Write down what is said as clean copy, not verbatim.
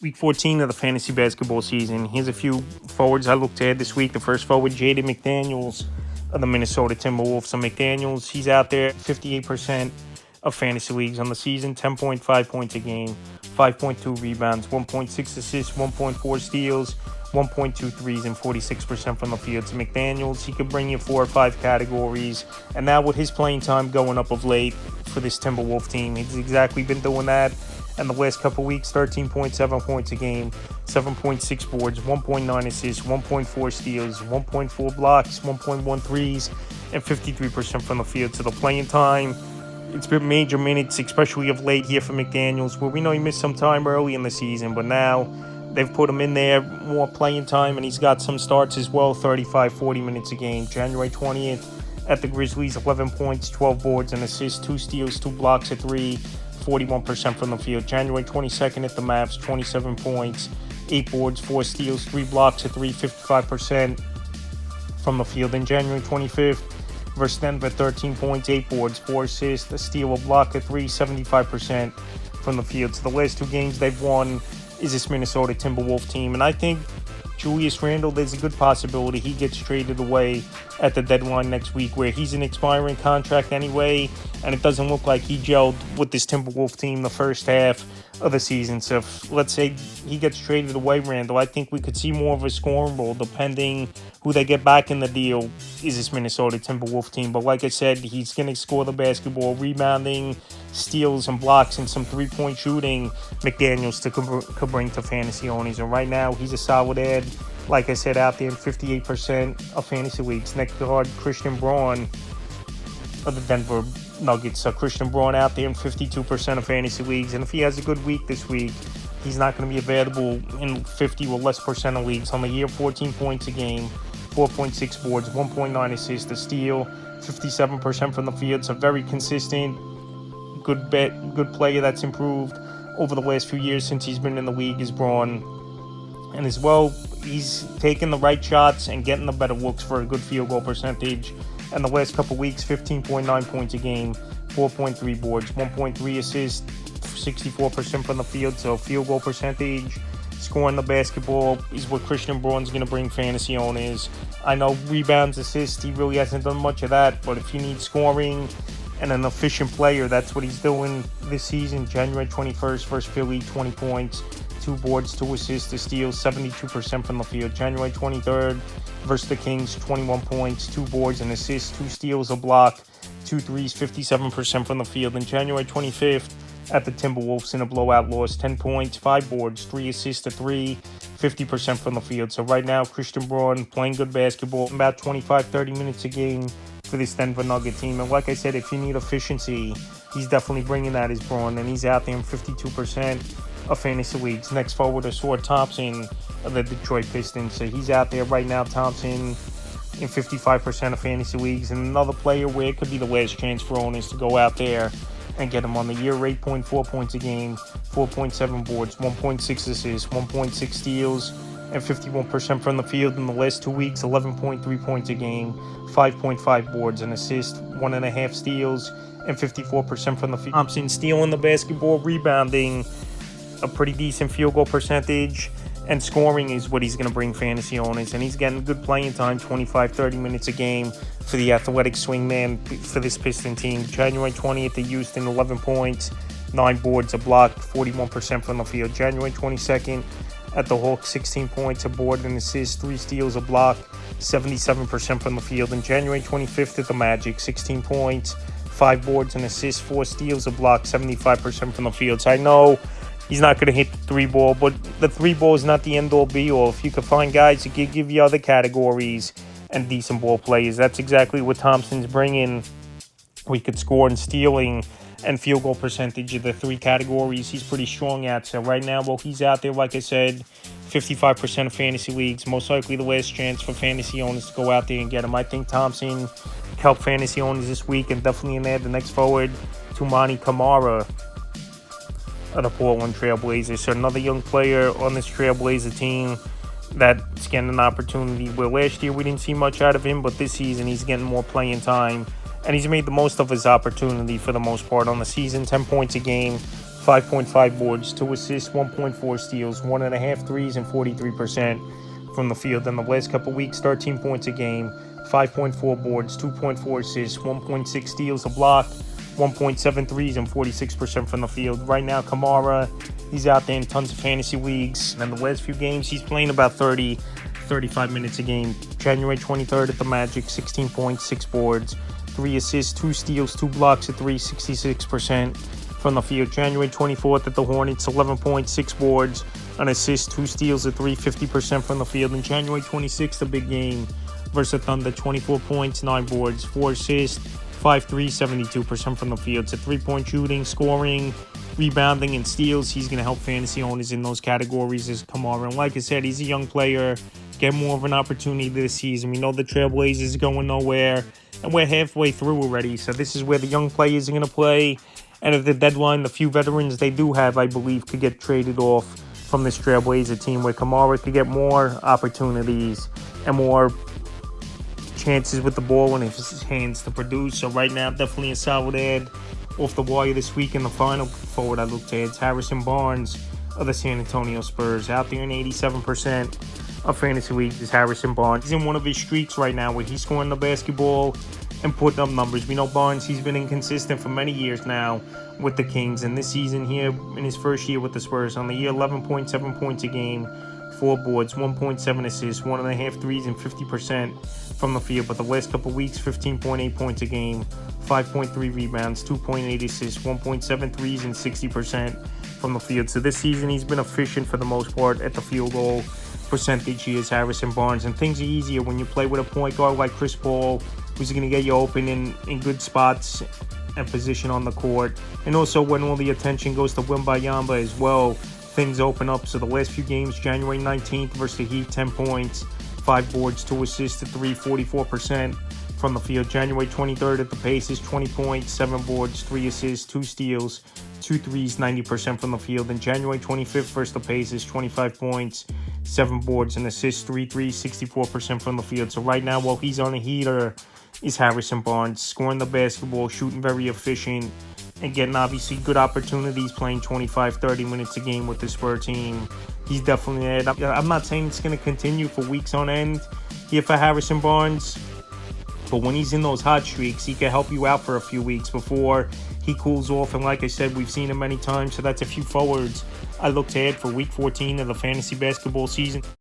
Week 14 of the fantasy basketball season. Here's a few forwards I looked at this week. The first forward, Jaden McDaniels of the Minnesota Timberwolves. So McDaniels, he's out there 58% of fantasy leagues on the season, 10.5 points a game, 5.2 rebounds, 1.6 assists, 1.4 steals, 1.2 threes, and 46% from the field. So McDaniels, he could bring you 4 or 5 categories. And now with his playing time going up of late for this Timberwolf team, he's exactly been doing that. And the last couple weeks, 13.7 points a game, 7.6 boards, 1.9 assists, 1.4 steals, 1.4 blocks, 1.1 threes, and 53% from the field. So the playing time, it's been major minutes, especially of late here for McDaniels, where we know he missed some time early in the season, but now they've put him in there, more playing time, and he's got some starts as well, 35, 40 minutes a game. January 20th at the Grizzlies, 11 points, 12 boards and assists, 2 steals, 2 blocks, a 3, 41% from the field. January 22nd at the Mavs, 27 points, 8 boards, 4 steals, 3 blocks, a 3, 55% from the field. In January 25th versus Denver, 13 points, 8 boards, 4 assists, a steal, a block, a 3, 75% from the field. So the last 2 games they've won is this Minnesota Timberwolf team. And I think Julius Randle, there's a good possibility he gets traded away at the deadline next week, where he's an expiring contract anyway, and it doesn't look like he gelled with this Timberwolf team the first half of the season. So if, let's say, he gets traded away, Randle, I think we could see more of a scoring role depending who they get back in the deal is this Minnesota Timberwolf team. But like I said, he's going to score the basketball, rebounding, steals, and blocks, and some three-point shooting McDaniels could bring to fantasy owners. And right now, he's a solid ad, like I said, out there in 58% of fantasy leagues. Next guard, Christian Braun of the Denver Nuggets. So Christian Braun out there in 52% of fantasy leagues. And if he has a good week this week, he's not going to be available in 50 or less percent of leagues. On the year, 14 points a game, 4.6 boards, 1.9 assists, a steal, 57% from the field. So very consistent, good player that's improved over the last few years since he's been in the league is Braun. And as well, he's taking the right shots and getting the better looks for a good field goal percentage. And the last couple weeks, 15.9 points a game, 4.3 boards, 1.3 assists, 64% from the field. So field goal percentage, scoring the basketball is what Christian Braun's going to bring fantasy owners. I know rebounds, assists, he really hasn't done much of that. But if you need scoring and an efficient player, that's what he's doing this season. January 21st versus Philly, 20 points, 2 boards, 2 assists, a steal, 72% from the field. January 23rd versus the Kings, 21 points, 2 boards, and assists, 2 steals, a block, 2 threes, 57% from the field. And January 25th at the Timberwolves in a blowout loss, 10 points, 5 boards, 3 assists, a 3, 50% from the field. So right now, Christian Braun playing good basketball, about 25-30 minutes a game for this Denver Nugget team. And like I said, if you need efficiency, he's definitely bringing that as Braun, and he's out there in 52% of fantasy leagues. Next forward is Sword Thompson of the Detroit Pistons. So he's out there right now, Thompson, in 55% of fantasy leagues. And another player where it could be the last chance for owners to go out there and get him on the year. 8.4 points a game, 4.7 boards, 1.6 assists, 1.6 steals, and 51% from the field. In the last 2 weeks, 11.3 points a game, 5.5 boards, an assist, 1.5 steals, and 54% from the field. Thompson stealing the basketball, rebounding, a pretty decent field goal percentage, and scoring is what he's going to bring fantasy owners. And he's getting good playing time, 25-30 minutes a game for the athletic swingman for this Piston team. January 20th at Houston, 11 points, 9 boards, a block, 41% from the field. January 22nd at the Hawks, 16 points, a board, an assist, 3 steals, a block, 77% from the field. And January 25th at the Magic, 16 points, 5 boards, an assist, 4 steals, a block, 75% from the field. So I know he's not going to hit the 3-ball, but the 3-ball is not the end-all be-all. If you can find guys who can give you other categories and decent ball players, that's exactly what Thompson's bringing. We could score in stealing and field goal percentage of the 3 categories he's pretty strong at. So right now, while he's out there, like I said, 55% of fantasy leagues, most likely the last chance for fantasy owners to go out there and get him. I think Thompson can help fantasy owners this week, and definitely in there the next forward, Toumani Camara of the Portland Trailblazers. So another young player on this Trailblazer team that's getting an opportunity where last year we didn't see much out of him, but this season he's getting more playing time, and he's made the most of his opportunity for the most part on the season. 10 points a game, 5.5 boards, 2 assists, 1.4 steals, 1.5 threes, and 43% from the field. In the last couple weeks, 13 points a game, 5.4 boards, 2.4 assists, 1.6 steals, a block, 1.7 threes, and 46% from the field. Right now, Kamara, he's out there in tons of fantasy leagues. And in the last few games, he's playing about 35 minutes a game. January 23rd at the Magic, 16 points, 6 boards, 3 assists, 2 steals, 2 blocks, a 3, 66% from the field. January 24th at the Hornets, 11 points, 6 boards, an assist, 2 steals, a 3, 50% from the field. And January 26th, a big game versus the Thunder, 24 points, 9 boards, 4 assists, 5 3, 72% from the field. So 3-point shooting, scoring, rebounding, and steals. He's going to help fantasy owners in those categories as Kamara. And like I said, he's a young player. Get more of an opportunity this season. We know the Trailblazers are going nowhere, and we're halfway through already. So this is where the young players are going to play. And at the deadline, the few veterans they do have, I believe, could get traded off from this Trailblazer team, where Kamara could get more opportunities and more chances with the ball in his hands to produce. So right now, definitely a solid ad off the wire this week. In the final forward I looked at, it's Harrison Barnes of the San Antonio Spurs. Out there in 87% of fantasy leagues is Harrison Barnes. He's in one of his streaks right now where he's scoring the basketball and putting up numbers. We know Barnes, he's been inconsistent for many years now with the Kings. And this season here, in his first year with the Spurs, on the year, 11.7 points a game, 4 boards, 1.7 assists, 1.5 threes, and 50% from the field. But the last couple weeks, 15.8 points a game, 5.3 rebounds, 2.8 assists, 1.7 threes, and 60% from the field. So this season, he's been efficient for the most part at the field goal percentage. He is Harrison Barnes. And things are easier when you play with a point guard like Chris Paul, who's going to get you open in good spots and position on the court. And also when all the attention goes to Wembanyama as well, things open up. So the last few games, January 19th versus the Heat, 10 points, 5 boards, 2 assists, 3, 44% from the field. January 23rd at the Pacers, 20 points, 7 boards, 3 assists, 2 steals, 2 threes, 90% from the field. And January 25th versus the Pacers, 25 points, 7 boards, and assists, 3 threes, 64% from the field. So right now, while he's on a heater, is Harrison Barnes, scoring the basketball, shooting very efficient, and getting obviously good opportunities, playing 25, 30 minutes a game with the Spurs team. He's definitely it. I'm not saying it's going to continue for weeks on end here for Harrison Barnes, but when he's in those hot streaks, he can help you out for a few weeks before he cools off. And like I said, we've seen him many times, so that's a few forwards I look to add for week 14 of the fantasy basketball season.